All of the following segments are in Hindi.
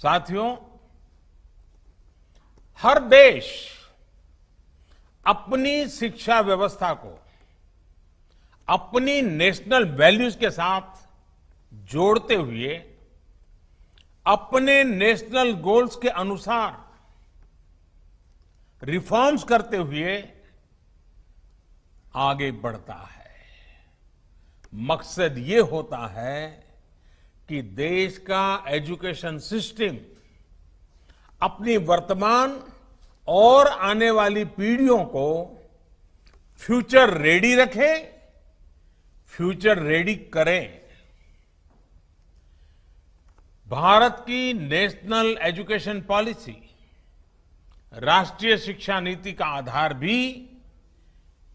साथियों, हर देश अपनी शिक्षा व्यवस्था को अपनी नेशनल वैल्यूज के साथ जोड़ते हुए अपने नेशनल गोल्स के अनुसार रिफॉर्म्स करते हुए आगे बढ़ता है। मकसद ये होता है कि देश का एजुकेशन सिस्टम अपनी वर्तमान और आने वाली पीढ़ियों को फ्यूचर रेडी रखे, फ्यूचर रेडी करे। भारत की नेशनल एजुकेशन पॉलिसी, राष्ट्रीय शिक्षा नीति का आधार भी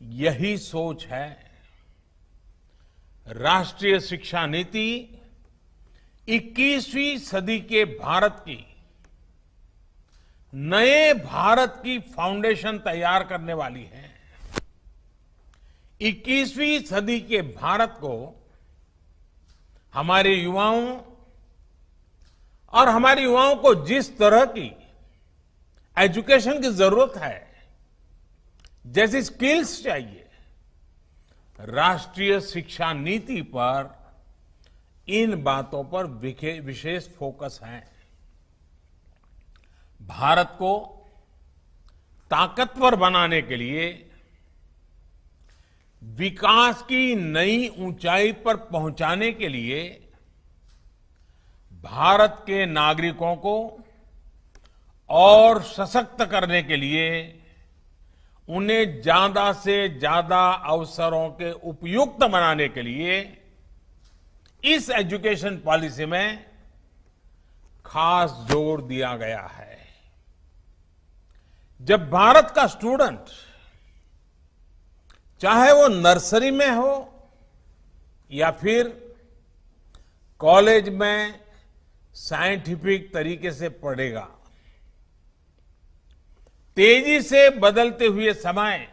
यही सोच है। राष्ट्रीय शिक्षा नीति 21वीं सदी के भारत की नए भारत की फाउंडेशन तैयार करने वाली है। 21वीं सदी के भारत को हमारे युवाओं और हमारे युवाओं को जिस तरह की एजुकेशन की जरूरत है, जैसी स्किल्स चाहिए, राष्ट्रीय शिक्षा नीति पर इन बातों पर विशेष फोकस है। भारत को ताकतवर बनाने के लिए, विकास की नई ऊंचाई पर पहुंचाने के लिए भारत के नागरिकों को और सशक्त करने के लिए उन्हें ज्यादा से ज्यादा अवसरों के उपयुक्त बनाने के लिए इस एजुकेशन पॉलिसी में खास जोर दिया गया है। जब भारत का स्टूडेंट, चाहे वो नर्सरी में हो या फिर कॉलेज में साइंटिफिक तरीके से पढ़ेगा, तेजी से बदलते हुए समय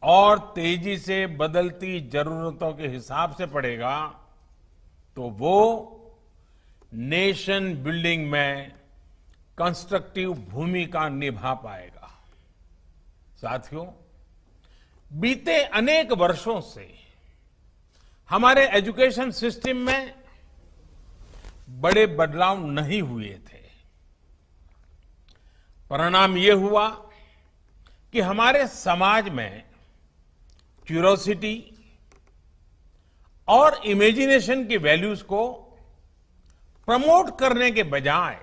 और तेजी से बदलती जरूरतों के हिसाब से पढ़ेगा, तो वो नेशन बिल्डिंग में कंस्ट्रक्टिव भूमिका निभा पाएगा। साथियों, बीते अनेक वर्षों से हमारे एजुकेशन सिस्टम में बड़े बदलाव नहीं हुए थे। परिणाम ये हुआ कि हमारे समाज में क्यूरियोसिटी और इमेजिनेशन की वैल्यूज को प्रमोट करने के बजाय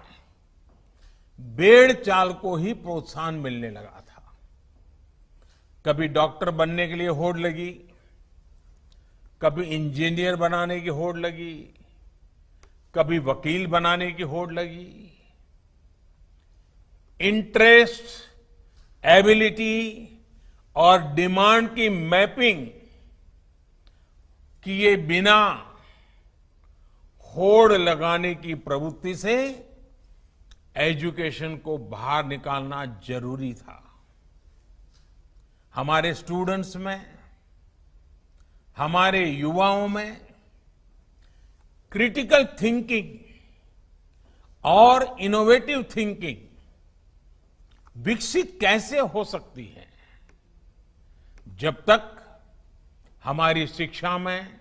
भेड़ चाल को ही प्रोत्साहन मिलने लगा था। कभी डॉक्टर बनने के लिए होड़ लगी, कभी इंजीनियर बनाने की होड़ लगी, कभी वकील बनाने की होड़ लगी। इंटरेस्ट, एबिलिटी और डिमांड की मैपिंग किए बिना होड़ लगाने की प्रवृत्ति से एजुकेशन को बाहर निकालना जरूरी था। हमारे स्टूडेंट्स में, हमारे युवाओं में क्रिटिकल थिंकिंग और इनोवेटिव थिंकिंग विकसित कैसे हो सकती है, जब तक हमारी शिक्षा में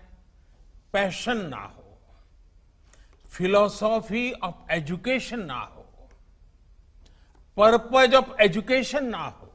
पैशन ना हो, फिलॉसफी ऑफ एजुकेशन ना हो, पर्पज ऑफ एजुकेशन ना हो,